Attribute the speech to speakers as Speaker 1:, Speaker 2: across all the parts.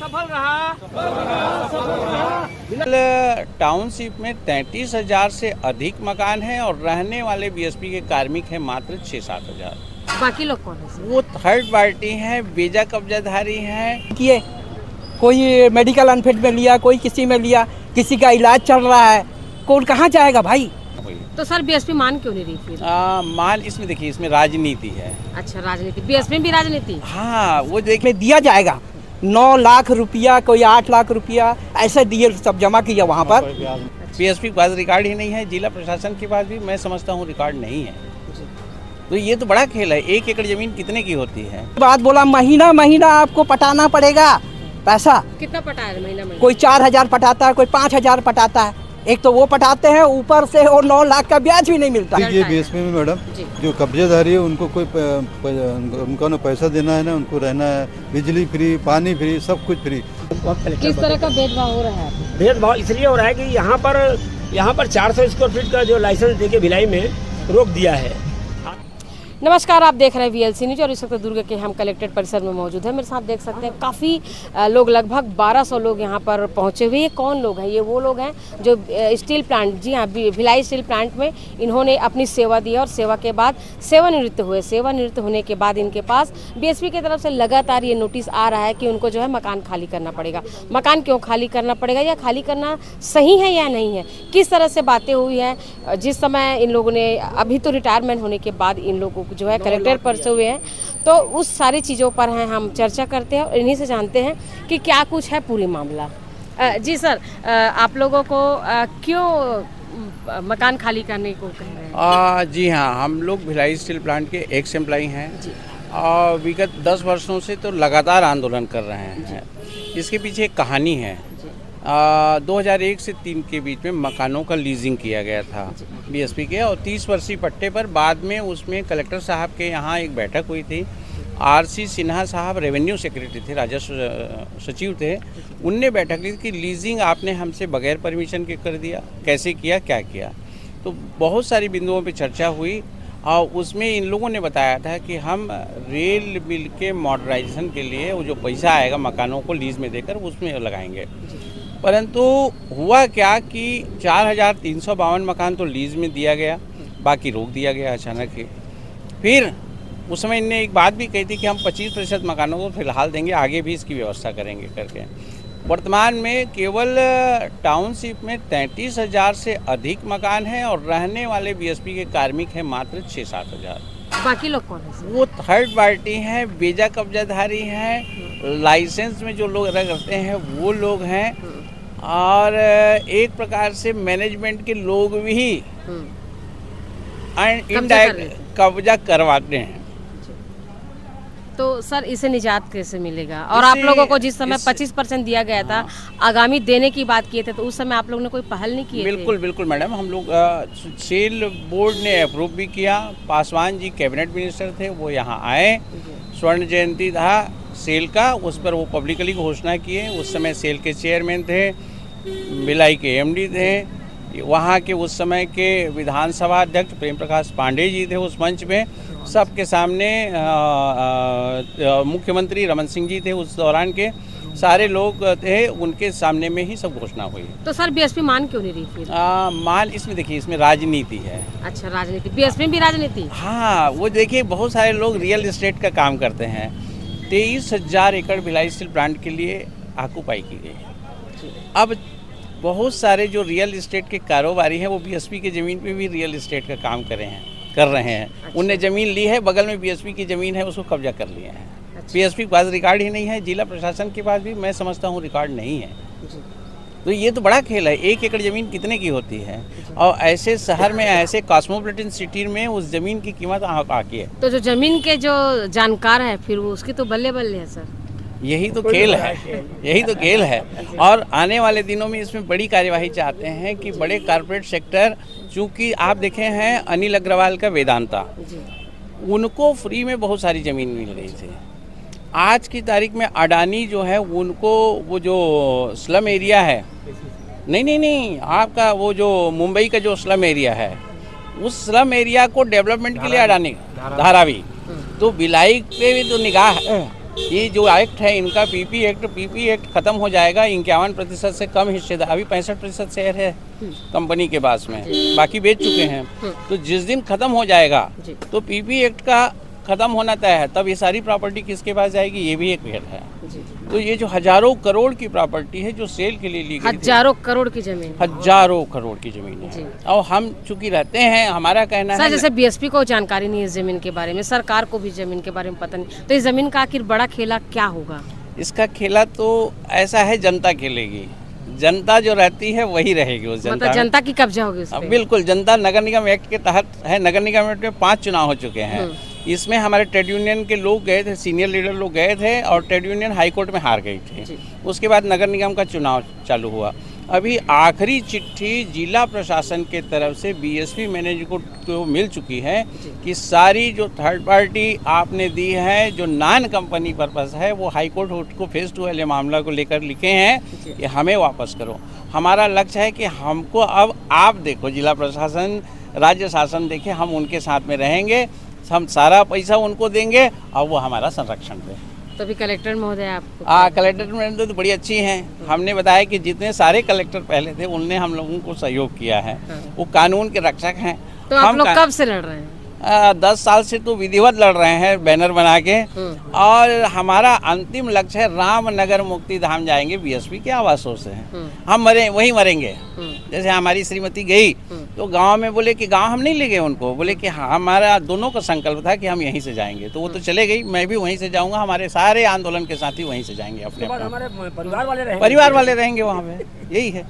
Speaker 1: सफल रहा।
Speaker 2: टाउनशिप में 33,000 से अधिक मकान हैं और रहने वाले बीएसपी के कार्मिक हैं मात्र 6-7 हज़ार।
Speaker 3: बाकी लोग कौन है?
Speaker 2: वो थर्ड पार्टी हैं, बेजा कब्जाधारी हैं।
Speaker 4: किए कोई मेडिकल अनफिट में लिया, कोई किसी में लिया, किसी का इलाज चल रहा है, कौन कहाँ जाएगा भाई?
Speaker 3: तो सर बीएसपी मान क्यों नहीं रही फिर?
Speaker 2: मान इसमें देखिए, इसमें राजनीति है।
Speaker 3: अच्छा, राजनीति। बीएसपी में भी राजनीति?
Speaker 2: हाँ, वो देखिए
Speaker 4: में दिया जाएगा 9 लाख रुपया, कोई 8 लाख रुपया, ऐसे दिए, सब जमा किया वहाँ पर।
Speaker 2: बीएसपी के पास रिकॉर्ड ही नहीं है, जिला प्रशासन के पास भी मैं समझता हूँ रिकॉर्ड नहीं है। तो ये तो बड़ा खेल है। 1 एकड़ जमीन कितने की होती है?
Speaker 4: बात बोला, महीना महीना आपको पटाना पड़ेगा पैसा।
Speaker 3: कितना पटा है महीना महीना?
Speaker 4: कोई 4,000 पटाता है, कोई 5,000 पटाता है। एक तो वो पटाते हैं, ऊपर से और 9 लाख का ब्याज भी नहीं मिलता।
Speaker 5: ये बीएसपी में मैडम जो कब्जेदारी है उनको कोई उनको ना पैसा देना है, ना उनको रहना है, बिजली फ्री, पानी फ्री, सब कुछ फ्री।
Speaker 3: किस तरह का भेदभाव हो रहा है?
Speaker 1: भेदभाव इसलिए हो रहा है कि यहाँ पर 400 स्क्वायर फीट का जो लाइसेंस देके भिलाई में रोक दिया है।
Speaker 3: नमस्कार, आप देख रहे हैं वीएलसी न्यूज और इस वक्त दुर्ग के हम कलेक्ट्रेट परिसर में मौजूद हैं। मेरे साथ देख सकते हैं काफ़ी लोग, लगभग 1200 लोग यहाँ पर पहुँचे हुए। ये कौन लोग हैं? ये वो लोग हैं जो स्टील प्लांट, जी हाँ, भिलाई स्टील प्लांट में इन्होंने अपनी सेवा दी और सेवा के बाद सेवानिवृत्त हुए। सेवानिवृत्त होने के बाद इनके पास बीएसपी की तरफ से लगातार ये नोटिस आ रहा है कि उनको जो है मकान खाली करना पड़ेगा। मकान क्यों खाली करना पड़ेगा, या खाली करना सही है या नहीं है, किस तरह से बातें हुई हैं। जिस समय इन लोगों ने, अभी तो रिटायरमेंट होने के बाद इन लोगों जो है कलेक्टर पर से हुए हैं, तो उस सारी चीज़ों पर हैं हम चर्चा करते हैं और इन्हीं से जानते हैं कि क्या कुछ है पूरी मामला। जी सर, आप लोगों को क्यों मकान खाली करने को कह रहे हैं?
Speaker 2: जी हाँ, हम लोग भिलाई स्टील प्लांट के एक्स एम्प्लॉई हैं और विगत 10 वर्षों से तो लगातार आंदोलन कर रहे हैं। इसके पीछे एक कहानी है। 2001 से 3 के बीच में मकानों का लीजिंग किया गया था बीएसपी के, और 30 वर्षीय पट्टे पर बाद में उसमें कलेक्टर साहब के यहाँ एक बैठक हुई थी। आरसी सिन्हा साहब रेवेन्यू सेक्रेटरी थे, राजस्व सचिव थे, उनने बैठक ली कि लीजिंग आपने हमसे बगैर परमिशन के कर दिया, कैसे किया, क्या किया। तो बहुत सारी बिंदुओं पे चर्चा हुई और उसमें इन लोगों ने बताया था कि हम रेल मिल के मॉडर्नाइजेशन के लिए वो जो पैसा आएगा मकानों को लीज में देकर उसमें लगाएंगे। परंतु हुआ क्या कि 4,352 मकान तो लीज में दिया गया, बाकी रोक दिया गया अचानक ही। फिर उस समय इनने एक बात भी कही थी कि हम 25% मकानों को फिलहाल देंगे, आगे भी इसकी व्यवस्था करेंगे करके। वर्तमान में केवल टाउनशिप में 33,000 से अधिक मकान हैं और रहने वाले बीएसपी के कार्मिक हैं मात्र 6-7 हज़ार।
Speaker 3: बाकी लोग कौन है?
Speaker 2: वो थर्ड पार्टी हैं, बेजा कब्जाधारी हैं, लाइसेंस में जो लोग रहते हैं वो लोग हैं, और एक प्रकार से मैनेजमेंट के लोग भी इनडायरेक्ट कब्जा करवाते हैं।
Speaker 3: तो सर इसे निजात कैसे मिलेगा? और आप लोगों को जिस समय 25% दिया गया था, आगामी देने की बात किए थे, तो उस समय आप लोगों ने कोई पहल नहीं की?
Speaker 2: बिल्कुल मैडम, हम लोग सेल बोर्ड ने अप्रूव भी किया। पासवान जी कैबिनेट मिनिस्टर थे, वो यहाँ आए, स्वर्ण जयंती था सेल का, उस पर वो पब्लिकली घोषणा किए। उस समय सेल के चेयरमैन थे, भिलाई के एमडी थे, वहाँ के उस समय के विधानसभा अध्यक्ष प्रेम प्रकाश पांडे जी थे उस मंच में, सबके सामने मुख्यमंत्री रमन सिंह जी थे उस दौरान के, सारे लोग थे, उनके सामने में ही सब घोषणा हुई।
Speaker 3: तो सर बीएसपी मान क्यों नहीं रही फिर?
Speaker 2: मान इसमें देखिए, इसमें राजनीति है।
Speaker 3: अच्छा, राजनीति। बीएसपी में भी राजनीति?
Speaker 2: हाँ, वो देखिए बहुत सारे लोग रियल एस्टेट का काम करते हैं। 23,000 एकड़ भिलाई स्टील प्लांट के लिए ऑक्युपाई की गई। अब बहुत सारे जो रियल एस्टेट के कारोबारी हैं वो बीएसपी के ज़मीन पे भी रियल एस्टेट का काम कर रहे हैं। अच्छा। उनने ज़मीन ली है, बगल में बीएसपी की ज़मीन है, उसको कब्जा कर लिए हैं। अच्छा। बीएसपी के पास रिकॉर्ड ही नहीं है, जिला प्रशासन के पास भी मैं समझता हूँ रिकॉर्ड नहीं है। तो ये तो बड़ा खेल है। 1 एकड़ ज़मीन कितने की होती है, और ऐसे शहर में, ऐसे कॉस्मोपॉलिटन सिटी में उस ज़मीन की कीमत आकी है।
Speaker 3: तो जो ज़मीन के जो जानकार है फिर वो उसकी तो बल्ले बल्ले है सर।
Speaker 2: यही तो खेल है, यही तो खेल है। और आने वाले दिनों में इसमें बड़ी कार्यवाही चाहते हैं कि बड़े कॉर्पोरेट सेक्टर, चूँकि आप देखे हैं अनिल अग्रवाल का वेदांता, उनको फ्री में बहुत सारी ज़मीन मिल रही थी। आज की तारीख में अडानी जो है उनको वो जो स्लम एरिया है, नहीं, आपका वो जो मुंबई का जो स्लम एरिया है, उस स्लम एरिया को डेवलपमेंट के लिए अडानी, धारावी, तो भिलाई पे भी तो निगाह है। ये जो एक्ट है इनका पीपी एक्ट खत्म हो जाएगा। 51% से कम हिस्सेदार, अभी 65% शेयर है कंपनी के पास में, बाकी बेच चुके हैं। तो जिस दिन खत्म हो जाएगा तो पीपी एक्ट का खत्म होना तय है, तब ये सारी प्रॉपर्टी किसके पास जाएगी, ये भी एक भेद है। तो ये जो हजारों करोड़ की प्रॉपर्टी है जो सेल के लिए ली गई,
Speaker 3: हजारों करोड़ की जमीन,
Speaker 2: हजारों करोड़ की जमीन है। और हम चूंकि रहते हैं, हमारा कहना है,
Speaker 3: जैसे बीएसपी को जानकारी नहीं है इस जमीन के बारे में, सरकार को भी जमीन के बारे में पता नहीं, तो इस जमीन का आखिर बड़ा खेला क्या होगा?
Speaker 2: इसका खेला तो ऐसा है, जनता खेलेगी। जनता जो रहती है वही रहेगी उस जनता,
Speaker 3: मतलब जनता की कब्जा होगी उस पे।
Speaker 2: बिल्कुल, जनता नगर निगम एक्ट के तहत है। नगर निगम एक्ट में 5 चुनाव हो चुके हैं। इसमें हमारे ट्रेड यूनियन के लोग गए थे, सीनियर लीडर लोग गए थे, और ट्रेड यूनियन हाई कोर्ट में हार गई थी। उसके बाद नगर निगम का चुनाव चालू हुआ। अभी आखिरी चिट्ठी जिला प्रशासन के तरफ से बीएसपी मैनेजर को मिल चुकी है कि सारी जो थर्ड पार्टी आपने दी है, जो नॉन कंपनी पर्पस है, वो हाई कोर्ट को फेज 2 वाले मामला को लेकर लिखे हैं कि हमें वापस करो। हमारा लक्ष्य है कि हमको अब आप देखो, जिला प्रशासन, राज्य शासन देखे, हम उनके साथ में रहेंगे, हम सारा पैसा उनको देंगे और वो हमारा संरक्षण दे।
Speaker 3: तो अभी कलेक्टर महोदय आपको
Speaker 2: कलेक्टर महोदय तो बड़ी अच्छी हैं। हमने बताया कि जितने सारे कलेक्टर पहले थे उनने हम लोगों को सहयोग किया है। वो कानून के रक्षक हैं।
Speaker 3: तो आप लोग कब से लड़ रहे हैं?
Speaker 2: 10 साल से तो विधिवत लड़ रहे हैं, बैनर बना के। और हमारा अंतिम लक्ष्य है रामनगर मुक्ति धाम जाएंगे बीएसपी के आवासों से। हम वहीं मरेंगे। जैसे हमारी श्रीमती गई तो गांव में बोले कि गांव हम नहीं ले गए उनको, बोले कि हमारा दोनों का संकल्प था कि हम यहीं से जाएंगे, तो वो तो चले गई, मैं भी वहीं से जाऊंगा, हमारे सारे आंदोलन के साथी वहीं से जाएंगे। अपने
Speaker 1: हमारे
Speaker 2: परिवार वाले रहेंगे वहाँ पे, यही है।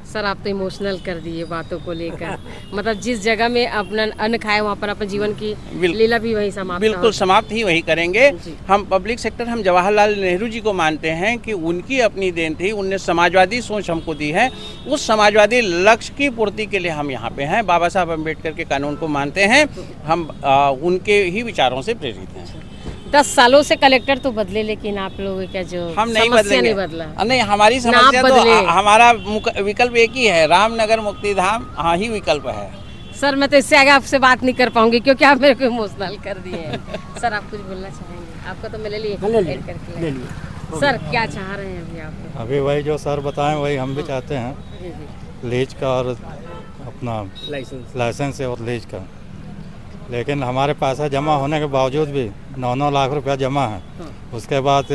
Speaker 3: सर आप तो इमोशनल कर दिए बातों को लेकर। मतलब जिस जगह में अपना अन्न खाए वहाँ पर अपने जीवन की लीला भी वही समाप्त,
Speaker 2: बिल्कुल समाप्त ही वही करेंगे। हम पब्लिक सेक्टर, हम जवाहरलाल नेहरू जी को मानते हैं कि उनकी अपनी देन थी, उनने समाजवादी सोच हमको दी है। उस समाजवादी लक्ष्य की पूर्ति के लिए हम यहाँ पे हैं। बाबा साहब अम्बेडकर के कानून को मानते हैं, हम उनके ही विचारों से प्रेरित हैं।
Speaker 3: 10 सालों से कलेक्टर तो बदले, लेकिन आप लोगों का जो
Speaker 2: हम नहीं
Speaker 3: समस्या नहीं
Speaker 2: बदला।
Speaker 3: बदला।
Speaker 2: नहीं, हमारी समस्या तो हमारा विकल्प एक ही है, रामनगर मुक्ति धाम, हाँ ही विकल्प है।
Speaker 3: सर मैं तो इससे आगे आपसे बात नहीं कर पाऊंगी क्योंकि आप मेरे को इमोशनल कर दिए हैं। सर आप कुछ बोलना चाहेंगे? आपका तो मैं ले लिए। सर क्या चाह रहे हैं अभी आप?
Speaker 5: अभी वही जो सर बताएं वही हम भी चाहते हैं, लीज का और अपना लाइसेंस और लीज का। लेकिन हमारे पैसा जमा होने के बावजूद भी 9-9 लाख रुपया जमा है। उसके बाद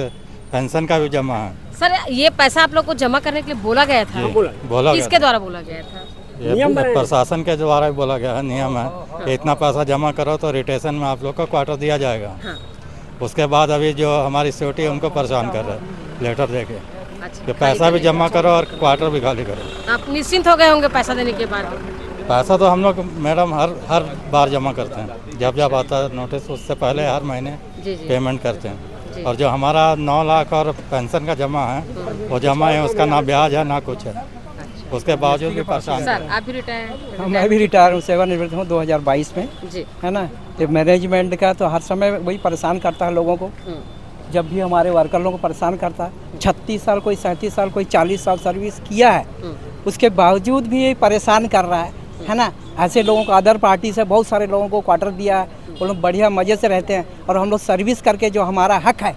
Speaker 5: पेंशन का भी जमा है।
Speaker 3: सर ये पैसा आप लोग को जमा करने के लिए बोला गया था?
Speaker 5: बोला
Speaker 3: किसके द्वारा बोला गया था?
Speaker 5: ये प्रशासन के द्वारा बोला गया है, नियम है कि इतना पैसा जमा करो तो रिटेशन में आप लोग को क्वार्टर दिया जाएगा। उसके बाद अभी जो हमारी सिक्योरिटी है उनको परेशान कर रहे हैं लेटर देके कि पैसा भी जमा करो और क्वार्टर भी खाली करो।
Speaker 3: आप निश्चिंत हो गए होंगे पैसा देने के बाद?
Speaker 5: पैसा तो हम लोग मैडम हर बार जमा करते हैं, जब आता है नोटिस उससे पहले हर महीने पेमेंट करते हैं। और जो हमारा 9 लाख और पेंशन का जमा है वो जमा है, उसका ना ब्याज है ना कुछ है, उसके बावजूद भी परेशान।
Speaker 3: सर आप भी रिटायर?
Speaker 4: मैं भी रिटायर हूँ, सेवानिवृत्त हूँ 2022 में
Speaker 3: जी,
Speaker 4: है ना। तो मैनेजमेंट का तो हर समय वही परेशान करता है लोगों को। जब भी हमारे वर्कर लोगों को परेशान करता है। 36 साल, कोई 37 साल, कोई 40 साल सर्विस किया है, उसके बावजूद भी ये परेशान कर रहा है ना। ऐसे लोगों को अदर पार्टी से बहुत सारे लोगों को क्वार्टर दिया है, वो लोग बढ़िया मज़े से रहते हैं। और हम लोग सर्विस करके जो हमारा हक है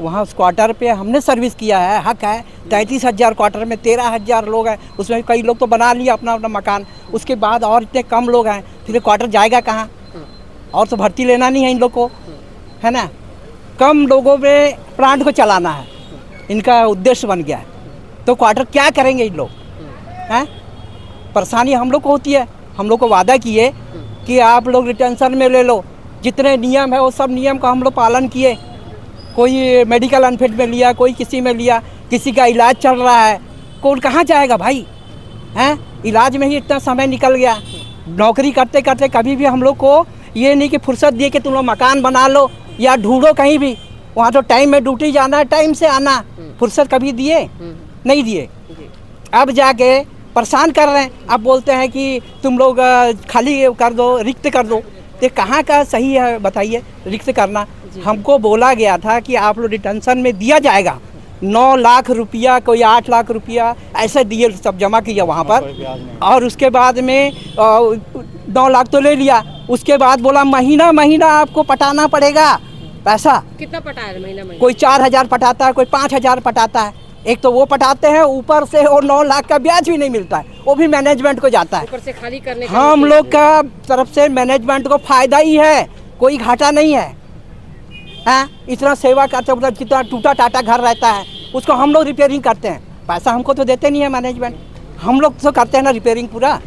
Speaker 4: वहाँ उस क्वार्टर पे हमने सर्विस किया है, हक है। 33,000 क्वार्टर में 13,000 लोग हैं, उसमें कई लोग तो बना लिया अपना अपना मकान, उसके बाद और इतने कम लोग हैं, फिर क्वार्टर जाएगा कहाँ? और तो भर्ती लेना नहीं है इन लोग को, है ना। कम लोगों में प्लांट को चलाना है, इनका उद्देश्य बन गया है। तो क्वार्टर क्या करेंगे इन लोग? हैं, परेशानी हम लोग को होती है। हम लोग को वादा किए कि आप लोग रिटेंशन में ले लो, जितने नियम है वो सब नियम का हम लोग पालन किए। कोई मेडिकल अनफिट में लिया, कोई किसी में लिया, किसी का इलाज चल रहा है, कौन कहाँ जाएगा भाई? हैं, इलाज में ही इतना समय निकल गया। नौकरी करते करते कभी भी हम लोग को ये नहीं कि फुर्सत दिए कि तुम लोग मकान बना लो या ढूंढो कहीं भी। वहाँ तो टाइम में ड्यूटी जाना है, टाइम से आना, फुर्सत कभी दिए? नहीं दिए। अब जाके परेशान कर रहे हैं। अब बोलते हैं कि तुम लोग खाली कर दो, रिक्त कर दो। तो कहाँ का सही है बताइए रिक्त करना? हमको बोला गया था कि आप लोग डिटेंशन में दिया जाएगा 9 लाख रुपया, कोई 8 लाख रुपया ऐसे दिए, सब जमा किया वहाँ पर। और उसके बाद में 9 लाख तो ले लिया। उसके बाद बोला महीना महीना आपको पटाना पड़ेगा, पैसा
Speaker 3: कितना पटा है महीना महीना?
Speaker 4: कोई 4,000 पटाता है, कोई 5,000 पटाता है। एक तो वो पटाते हैं, ऊपर से और 9 लाख का ब्याज भी नहीं मिलता है, वो भी मैनेजमेंट को जाता है।
Speaker 3: ऊपर से खाली करने का
Speaker 4: हम लोग का तरफ से मैनेजमेंट को फायदा ही है, कोई घाटा नहीं है। हाँ, इतना सेवा करते मतलब कितना टूटा टाटा घर रहता है उसको हम लोग रिपेयरिंग करते हैं, पैसा हमको तो देते नहीं है मैनेजमेंट, हम लोग तो करते हैं ना रिपेयरिंग पूरा।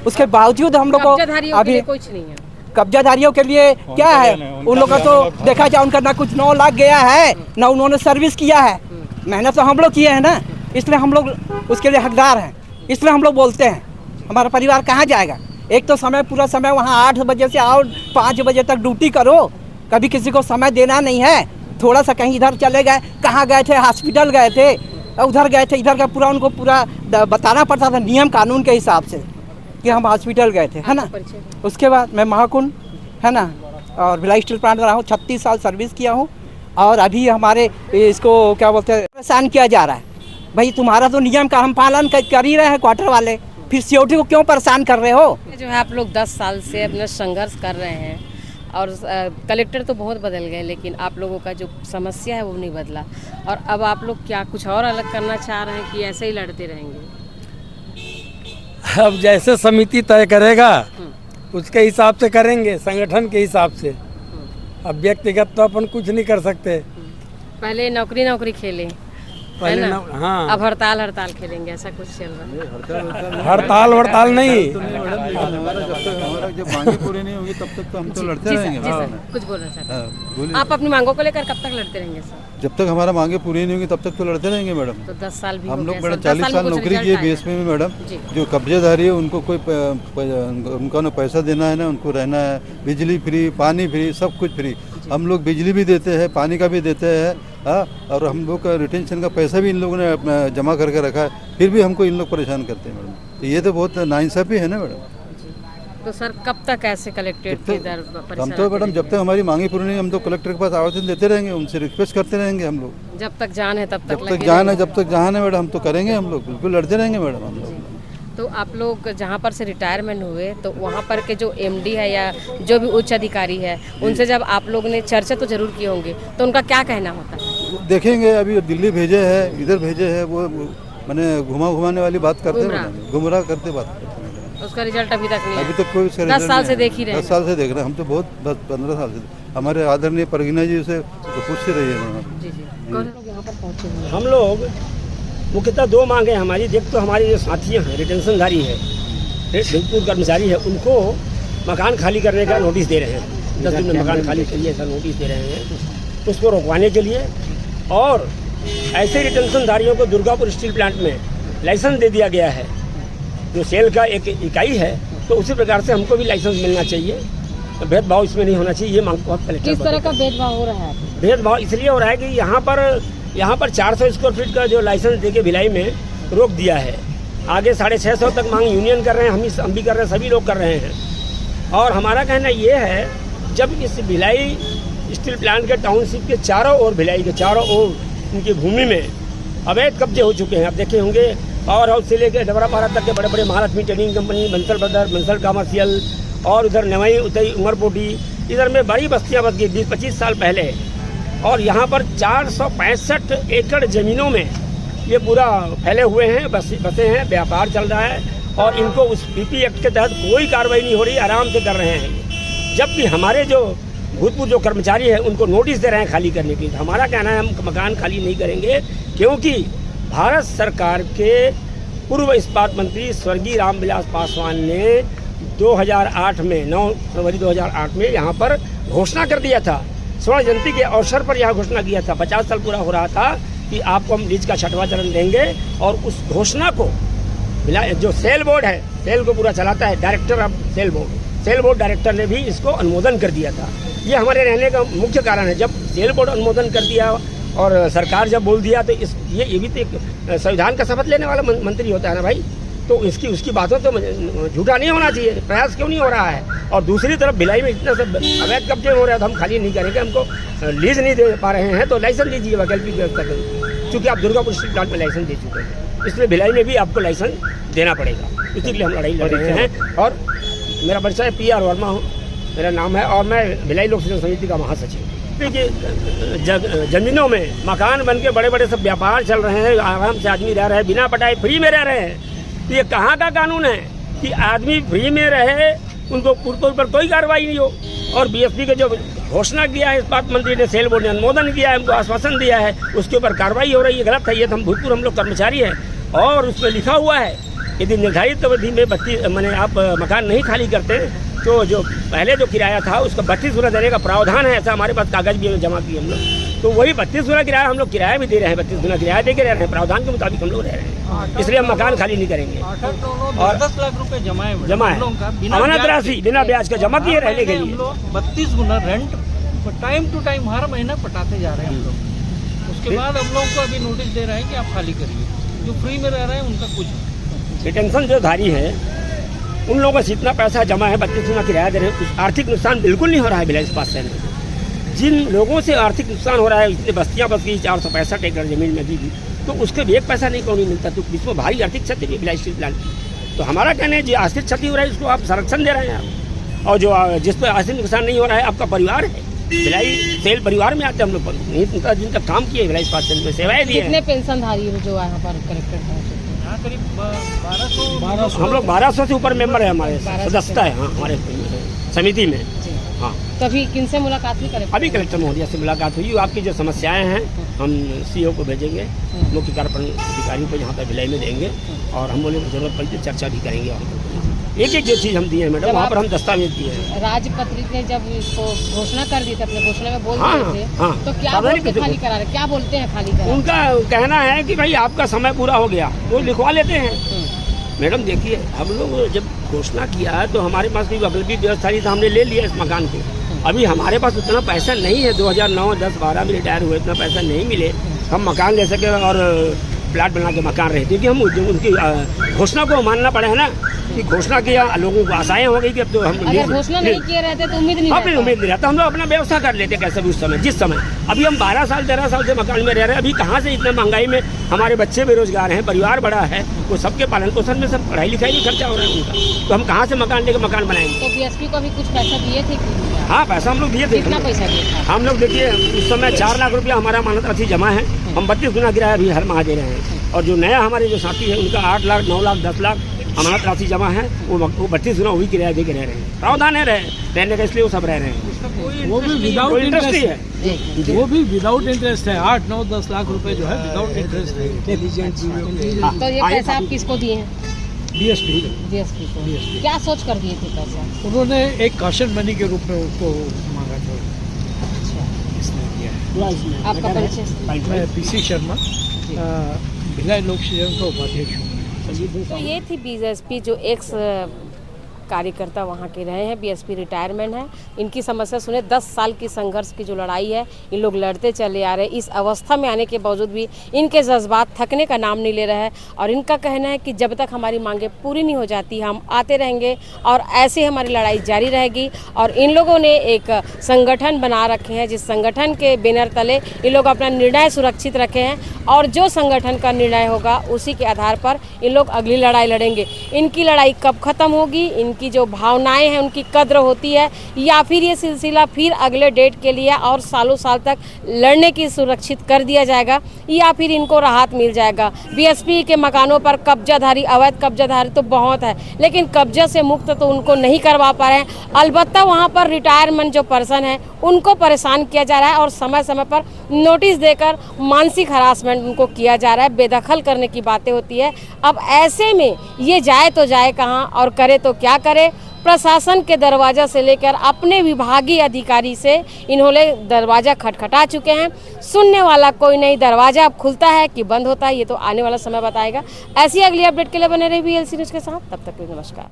Speaker 4: उसके बावजूद हम लोग को अभी
Speaker 3: कुछ नहीं है।
Speaker 4: कब्जाधारियों के लिए क्या है, उन लोगों का तो देखा जाए उनका ना कुछ 9 लाख गया है ना उन्होंने सर्विस किया है, मेहनत तो हम लोग किए हैं ना, इसलिए हम लोग उसके लिए हकदार हैं, इसलिए हम लोग बोलते हैं। हमारा परिवार कहाँ जाएगा? एक तो समय पूरा समय वहाँ 8 बजे से आओ 5 बजे तक ड्यूटी करो, कभी किसी को समय देना नहीं है। थोड़ा सा कहीं इधर चले गए, कहाँ गए थे, हॉस्पिटल गए थे, उधर गए थे, इधर का पूरा उनको पूरा बताना पड़ता था नियम कानून के हिसाब से कि हम हॉस्पिटल गए थे, है ना। उसके बाद मैं महाकुंड, है ना, और भिलाई स्टील प्लांट में रहा हूँ, 36 साल सर्विस किया हूँ। और अभी हमारे इसको क्या बोलते हैं, परेशान किया जा रहा है। भाई तुम्हारा तो नियम का हम पालन कर ही रहे हैं क्वार्टर वाले, फिर सिक्योरिटी को क्यों परेशान कर रहे हो?
Speaker 3: जो है आप लोग 10 साल से अपना संघर्ष कर रहे हैं और कलेक्टर तो बहुत बदल गए, लेकिन आप लोगों का जो समस्या है वो नहीं बदला। और अब आप लोग क्या कुछ और अलग करना चाह रहे हैं कि ऐसे ही लड़ते रहेंगे?
Speaker 6: अब जैसे समिति तय करेगा उसके हिसाब से करेंगे, संगठन के हिसाब से। अब व्यक्तिगत तो अपन कुछ नहीं कर सकते।
Speaker 3: पहले नौकरी खेले,
Speaker 6: पहले
Speaker 3: है ना?
Speaker 6: हाँ,
Speaker 3: अब हड़ताल खेलेंगे, ऐसा कुछ चल रहा है?
Speaker 6: हड़ताल नहीं।
Speaker 7: हमारा जब मांगे पूरी नहीं होगी तब तक तो हम तो लड़ते रहेंगे।
Speaker 3: कुछ बोलना चाहते हैं आप अपनी मांगों को लेकर? कब तक लड़ते रहेंगे सर?
Speaker 7: जब तक हमारा मांगे पूरी नहीं होगी तब तक तो लड़ते रहेंगे मैडम।
Speaker 3: तो 10 साल भी
Speaker 7: हम लोग मैडम 40 साल नौकरी किए बेस पे में मैडम। जो कब्जेदारी है उनको कोई उनको ना पैसा देना है ना उनको रहना है, बिजली फ्री, पानी फ्री, सब कुछ फ्री। हम लोग बिजली भी देते हैं, पानी का भी देते हैं, हाँ, और हम लोग का रिटेंशन का पैसा भी इन लोगों ने अपना जमा करके रखा है, फिर भी हमको इन लोग परेशान करते हैं मैडम। तो ये तो बहुत नाइंसाफी है ना मैडम।
Speaker 3: तो सर कब तक ऐसे कलेक्ट्रेट के दर पर?
Speaker 7: हम तो मैडम जब तक हमारी मांगी पूरी नहीं हम तो कलेक्टर के पास आवेदन देते रहेंगे, उनसे रिक्वेस्ट करते रहेंगे हम लोग।
Speaker 3: जब तक जान है तब तक
Speaker 7: जब तक जान है, जब तक जहान है मैडम, हम तो करेंगे, हम लोग बिल्कुल लड़ते रहेंगे मैडम हम लोग।
Speaker 3: तो आप लोग जहाँ पर से रिटायरमेंट हुए तो वहाँ पर के जो एमडी है या जो भी उच्च अधिकारी है उनसे जब आप लोग ने चर्चा तो जरूर की होंगे, तो उनका क्या कहना होता है?
Speaker 7: देखेंगे, अभी दिल्ली भेजे है, इधर भेजे है, वो मैंने घुमाने वाली बात करते हैं, गुमराह करते बात करते हैं।
Speaker 3: उसका रिजल्ट अभी तक नहीं?
Speaker 7: अभी तक कोई
Speaker 3: 10 साल से देख ही रहे हैं।
Speaker 7: 10 साल से देख रहे हैं हम तो, बहुत 10-15 साल से। हमारे आदरणीय परगीना जी से पूछते रहिए मैडम।
Speaker 3: जी। कौन लोग यहाँ पर पहुँचे हुए हैं?
Speaker 1: हम लोग मुख्यतः 2 मांगे हमारी। एक तो हमारी जो साथियाँ हैं, रिटेंशनधारी है, बिल्कुल कर्मचारी है, उनको मकान खाली करने का नोटिस दे रहे हैं। 10 दिन में मकान खाली करिए ऐसा नोटिस दे रहे हैं, उसको रोकवाने के लिए। और ऐसे रिटेंशनधारियों को दुर्गापुर स्टील प्लांट में लाइसेंस दे दिया गया है, जो सेल का एक इकाई है, तो उसी प्रकार से हमको भी लाइसेंस मिलना चाहिए। भेदभाव इसमें नहीं होना चाहिए। ये मांग बहुत कलेक्टर।
Speaker 3: किस तरह का भेदभाव हो रहा है?
Speaker 1: भेदभाव इसलिए हो रहा है कि यहाँ पर 400 स्क्वायर फीट का जो लाइसेंस देके भिलाई में रोक दिया है। आगे 650 तक मांग यूनियन कर रहे हैं, हम भी कर रहे हैं, सभी लोग कर रहे हैं। और हमारा कहना ये है, जब इस भिलाई स्टील प्लांट के टाउनशिप के चारों ओर, भिलाई के चारों ओर उनकी भूमि में अवैध कब्जे हो चुके हैं। आप देखे होंगे पावर हाउस से लेकर डबरापारा तक के बड़े बड़े Mahalakshmi trading company, Bansal brother, Bansal commercial, और उधर नवई उतई उमरपोटी, इधर में बड़ी बस्तियाँ बस गई 20-25 साल पहले। और यहाँ पर 465 एकड़ ज़मीनों में ये पूरा फैले हुए हैं, बसे हैं, व्यापार चल रहा है। और इनको उस पीपी एक्ट के तहत कोई कार्रवाई नहीं हो रही, आराम से कर रहे हैं। जबकि हमारे जो भूतपूर्व जो कर्मचारी हैं उनको नोटिस दे रहे हैं खाली करने की। हमारा कहना है हम मकान खाली नहीं करेंगे, क्योंकि भारत सरकार के पूर्व इस्पात मंत्री स्वर्गीय रामविलास पासवान ने 2008 में 9 फरवरी 2008 में यहाँ पर घोषणा कर दिया था, स्वर्ण जयंती के अवसर पर यहाँ घोषणा किया था। 50 साल पूरा हो रहा था कि आपको हम लीज का 6वां चरण देंगे। और उस घोषणा को जो सेल बोर्ड है, सेल को पूरा चलाता है, director of sale board director ने भी इसको अनुमोदन कर दिया था। ये हमारे रहने का मुख्य कारण है। जब सेल बोर्ड अनुमोदन कर दिया और सरकार जब बोल दिया, तो ये भी तो एक संविधान का शपथ लेने वाला मंत्री होता है ना भाई, तो उसकी बातों तो झूठा नहीं होना चाहिए। प्रयास क्यों नहीं हो रहा है? और दूसरी तरफ भिलाई में इतना सब अवैध कब्जे हो रहे हैं, तो हम खाली नहीं करेंगे। हमको लीज नहीं दे पा रहे हैं तो लाइसेंस दीजिए, वैकल्पिक व्यवस्था करिए। चूँकि आप दुर्गापुर स्टील प्लांट में लाइसेंस दे चुके हैं, इसलिए भिलाई में भी आपको लाइसेंस देना पड़ेगा। इसी के लिए हम लड़ाई लड़ रहे हैं। और मेरा परिचय PR वर्मा हूँ, मेरा नाम है, और मैं भिलाई लोक शिक्षण समिति का महासचिव हूँ। बीएसपी की जमीनों में मकान बन के बड़े बड़े सब व्यापार चल रहे हैं, आराम से आदमी रह रहे हैं, बिना पटाए फ्री में रह रहे हैं। तो ये कहाँ का कानून है कि आदमी फ्री में रहे, उनको ऊपर कोई कार्रवाई नहीं हो। और बीएसपी के जो घोषणा किया है इस्पात मंत्री ने, सेल बोर्ड ने अनुमोदन किया है, उनको आश्वासन दिया है, उसके ऊपर कार्रवाई हो रही है, गलत है। ये तो हम भूतपूर्व हम लोग कर्मचारी हैं और उसमें लिखा हुआ है यदि निर्धारित अवधि में 32 मैंने आप मकान नहीं खाली करते तो जो पहले जो किराया था उसका 32 गुना देने का प्रावधान है। ऐसा हमारे पास कागज भी जमा किए हम लोग, तो वही 32 गुना किराया हम लोग किराया भी दे रहे हैं, 32 गुना किराया दे के रह रहे हैं, प्रावधान के मुताबिक हम लोग रह रहे हैं, इसलिए हम मकान खाली नहीं करेंगे।
Speaker 8: और 10 लाख रुपए जमा है
Speaker 1: अमानत राशि बिना ब्याज का जमा किए रहने के लिए
Speaker 8: 32 गुना रेंट टाइम टू टाइम हर महीना पटाते जा रहे हैं हम लोग। उसके बाद हम लोगों को अभी नोटिस दे रहे हैं कि आप खाली करिए। जो फ्री में रह रहे हैं उनका कुछ
Speaker 1: रिटेंशन जो धारी है उन लोगों का जितना पैसा जमा है 32 गुना किराया दे रहे हैं, आर्थिक नुकसान बिल्कुल नहीं हो रहा है भिलाई इस्पात संयंत्र में। जिन लोगों से आर्थिक नुकसान हो रहा है, इतनी बस्तियाँ बस गई, 465 एकड़ जमीन में दी, तो उसके भी एक पैसा नहीं कौन मिलता, तो इसमें भारी आर्थिक क्षति है भिलाई स्टील प्लांट की। तो हमारा कहना है जो आर्थिक क्षति हो रहा है उसको आप संरक्षण दे रहे हैं आप, और जो जिस पर आर्थिक नुकसान नहीं हो रहा है आपका परिवार है, भिलाई सेल परिवार में आते हैं हम लोग, जिनका काम किया भिलाई इस्पात संयंत्र में सेवाएं दी।
Speaker 3: कितने पेंशनधारी जो यहाँ पर कलेक्टर हैं?
Speaker 8: करीब 1200
Speaker 1: हम लोग 1200 से ऊपर मेंबर है, हमारे सदस्यता है हाँ, हमारे समिति में। हाँ,
Speaker 3: कभी किनसे मुलाकात हुई?
Speaker 1: अभी कलेक्टर महोदया से मुलाकात हुई। आपकी जो समस्याएं हैं हम सीओ को भेजेंगे, मुख्य कार्यपालन अधिकारियों को यहाँ पर भिलाई में देंगे, और हम बोले जरूरत पड़ी तो चर्चा भी करेंगे। और एक जो चीज़ हम दिए हैं मैडम, वहाँ पर हम दस्तावेज दिए हैं।
Speaker 3: राजपत्रित ने जब इसको घोषणा कर दी थी, अपने घोषणा में बोल रहे थे, तो क्या बोलते खाली करा रहे, क्या बोलते हैं खाली करा?
Speaker 1: उनका कहना है कि भाई आपका समय पूरा हो गया, वो लिखवा लेते हैं। मैडम देखिए, हम लोग जब घोषणा किया है तो हमारे पास कोई वैकल्पिक व्यवस्था नहीं था, हमने ले लिया इस मकान को। अभी हमारे पास उतना पैसा नहीं है, 2009, 10, 12 में रिटायर हुए, इतना पैसा नहीं मिले हम मकान ले सके और प्लाट बना के मकान रहे, क्योंकि हम उनकी घोषणा को मानना पड़े है ना, कि घोषणा किया, लोगों को आशाएं हो गई कि अब तो हम
Speaker 3: अगर घोषणा नहीं किए रहते तो उम्मीद नहीं रहता।
Speaker 1: उम्मीद नहीं रहता, हम लोग अपना व्यवस्था कर लेते कैसे भी उस समय, जिस समय। अभी हम 12 साल 13 साल से मकान में रह रहे हैं, अभी कहाँ से इतना महंगाई में हमारे बच्चे बेरोजगार हैं, परिवार बड़ा है, वो सबके पालन पोषण में सब पढ़ाई लिखाई में खर्चा हो रहा है उनका, तो हम कहाँ से मकान लेकर मकान बनाएंगे?
Speaker 3: तो बीएसपी को भी कुछ पैसा दिए थे?
Speaker 1: हाँ, पैसा हम लोग दिए थे।
Speaker 3: कितना पैसा दिया?
Speaker 1: हम लोग देखिए उस समय 4 लाख रुपया हमारा अमानत राशि जमा है, हम 32 गुना किराया अभी हर माह दे रहे हैं, और जो नया हमारे जो साथी है उनका 8 लाख 9 लाख 10 लाख अमानत राशि जमा है, वो 32 गुना वही किराया दे के रह रहे हैं। प्रावधान है रहने का, इसलिए वो सब रह रहे हैं।
Speaker 8: वो भी विदाउट
Speaker 1: इंटरेस्ट ही है,
Speaker 8: वो भी विदाउट इंटरेस्ट है। 8, 9, 10 लाख रुपए जो है विदाउट इंटरेस्ट है।
Speaker 3: तो ये पैसा आप किसको दिए हैं?
Speaker 8: बीएसपी
Speaker 3: को। क्या सोच कर दिए थे पैसा?
Speaker 8: उन्होंने एक कॉशन मनी के रूप में उसको मांगा था।
Speaker 3: आपका परिचय?
Speaker 8: मैं पीसी शर्मा, भिलाई लोक सेवक का उपाध्यक्ष हूँ।
Speaker 3: तो ये थी बीएसपी जो एक्स कार्यकर्ता वहाँ के रहे हैं, बीएसपी रिटायरमेंट है। इनकी समस्या सुने, 10 साल की संघर्ष की जो लड़ाई है इन लोग लड़ते चले आ रहे हैं। इस अवस्था में आने के बावजूद भी इनके जज्बात थकने का नाम नहीं ले रहे हैं, और इनका कहना है कि जब तक हमारी मांगें पूरी नहीं हो जाती हम आते रहेंगे और ऐसे हमारी लड़ाई जारी रहेगी। और इन लोगों ने एक संगठन बना रखे हैं, जिस संगठन के बैनर तले इन लोग अपना निर्णय सुरक्षित रखे हैं, और जो संगठन का निर्णय होगा उसी के आधार पर इन लोग अगली लड़ाई लड़ेंगे। इनकी लड़ाई कब खत्म होगी, इनकी जो भावनाएं हैं उनकी कद्र होती है, या फिर ये सिलसिला फिर अगले डेट के लिए और सालों साल तक लड़ने की सुरक्षित कर दिया जाएगा, या फिर इनको राहत मिल जाएगा। बीएसपी के मकानों पर कब्जाधारी, अवैध कब्जाधारी तो बहुत है, लेकिन कब्जा से मुक्त तो उनको नहीं करवा पा रहे हैं। अलबत्ता वहाँ पर रिटायरमेंट जो पर्सन है उनको परेशान किया जा रहा है, और समय समय पर नोटिस देकर मानसिक हरासमेंट उनको किया जा रहा है, बेदखल करने की बातें होती है। अब ऐसे में ये जाए तो जाए कहाँ और करे तो क्या करे? प्रशासन के दरवाजा से लेकर अपने विभागीय अधिकारी से इन्होंने दरवाजा खटखटा चुके हैं, सुनने वाला कोई नहीं। दरवाजा अब खुलता है कि बंद होता है ये तो आने वाला समय बताएगा। ऐसी अगली अपडेट के लिए बने रहिए VLC न्यूज़ के साथ, तब तक के लिए नमस्कार।